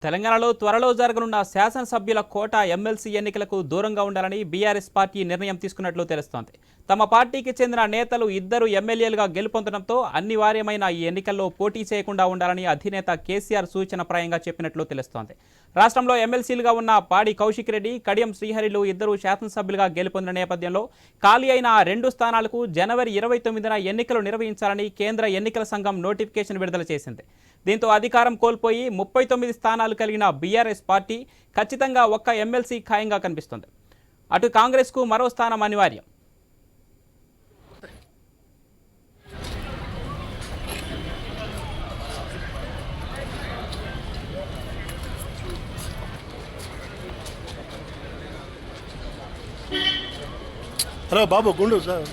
తెలంగాణలో త్వరలో జరగనున్న శాసనసభ్యుల కోట ఎమ్మెల్సీ ఎన్నికలకు దూరంగా ఉండాలని బీఆర్ఎస్ పార్టీ నిర్ణయం తీసుకున్నట్లు తెలుస్తోంది. తమ పార్టీకి చెందిన నేతలు ఇద్దరు ఎమ్మెల్యేలుగా గెలుపొందడంతో అనివార్యమైన ఈ ఎన్నికల్లో పోటీ చేయకుండా ఉండాలని అధినేత కేసీఆర్ సూచనప్రాయంగా చెప్పినట్లు తెలుస్తోంది. రాష్ట్రంలో ఎమ్మెల్సీలుగా ఉన్న పాడి కౌశిక్ రెడ్డి, కడియం శ్రీహరిలు ఇద్దరు శాసనసభ్యులుగా గెలుపొందిన నేపథ్యంలో ఖాళీ అయిన ఆ 2 స్థానాలకు జనవరి 29న ఎన్నికలు నిర్వహించాలని కేంద్ర ఎన్నికల సంఘం నోటిఫికేషన్ విడుదల చేసింది. దీంతో అధికారం కోల్పోయి 39 స్థానాలు కలిగిన బీఆర్ఎస్ పార్టీ ఖచ్చితంగా ఒక్క ఎమ్మెల్సీ ఖాయంగా కనిపిస్తుంది. అటు కాంగ్రెస్కు మరో స్థానం అనివార్యం. హలో బాబు గుండు సార్.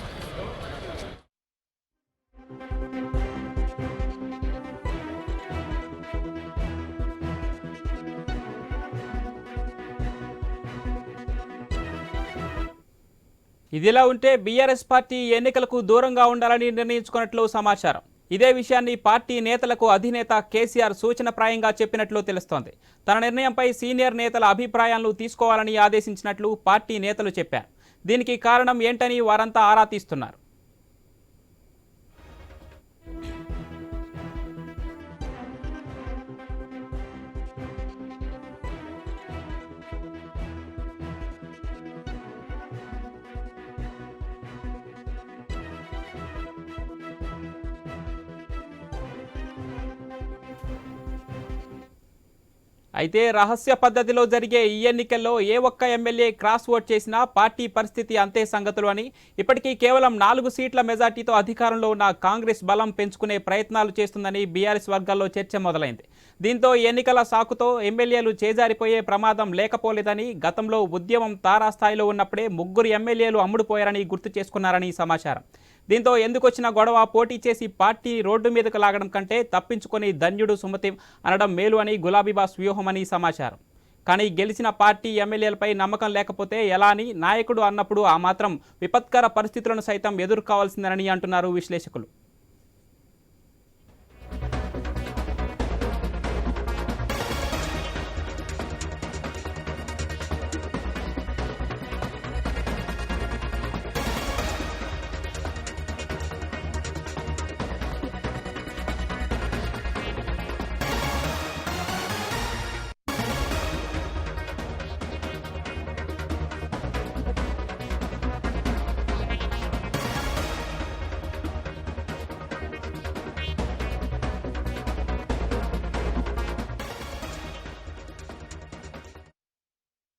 ఇదిలా ఉంటే బీఆర్ఎస్ పార్టీ ఎన్నికలకు దూరంగా ఉండాలని నిర్ణయించుకున్నట్లు సమాచారం. ఇదే విషయాన్ని పార్టీ నేతలకు అధినేత కేసీఆర్ సూచనప్రాయంగా చెప్పినట్లు తెలుస్తోంది. తన నిర్ణయంపై సీనియర్ నేతల అభిప్రాయాలను తీసుకోవాలని ఆదేశించినట్లు పార్టీ నేతలు చెప్పారు. దీనికి కారణం ఏంటని వారంతా ఆరా తీస్తున్నారు. అయితే రహస్య పద్ధతిలో జరిగే ఈ ఎన్నికల్లో ఏ ఒక్క ఎమ్మెల్యే క్రాస్ ఓట్ చేసినా పార్టీ పరిస్థితి అంతే సంగతులు అని, ఇప్పటికీ కేవలం 4 సీట్ల మెజార్టీతో అధికారంలో ఉన్న కాంగ్రెస్ బలం పెంచుకునే ప్రయత్నాలు చేస్తుందని బీఆర్ఎస్ వర్గాల్లో చర్చ మొదలైంది. దీంతో ఎన్నికల సాకుతో ఎమ్మెల్యేలు చేజారిపోయే ప్రమాదం లేకపోలేదని, గతంలో ఉద్యమం తారాస్థాయిలో ఉన్నప్పుడే 3 ఎమ్మెల్యేలు అమ్ముడుపోయారని గుర్తు చేసుకున్నారని సమాచారం. దీంతో ఎందుకొచ్చిన గొడవ, పోటీ చేసి పార్టీ రోడ్డు మీదకు లాగడం కంటే తప్పించుకొని ధన్యుడు సుమతి అనడం మేలు అని గులాబీబాస్ వ్యూహమని సమాచారం. కానీ గెలిచిన పార్టీ ఎమ్మెల్యేలపై నమ్మకం లేకపోతే ఎలా అని, నాయకుడు అన్నప్పుడు ఆ మాత్రం విపత్కర పరిస్థితులను సైతం ఎదుర్కోవాల్సిందేనని అంటున్నారు విశ్లేషకులు.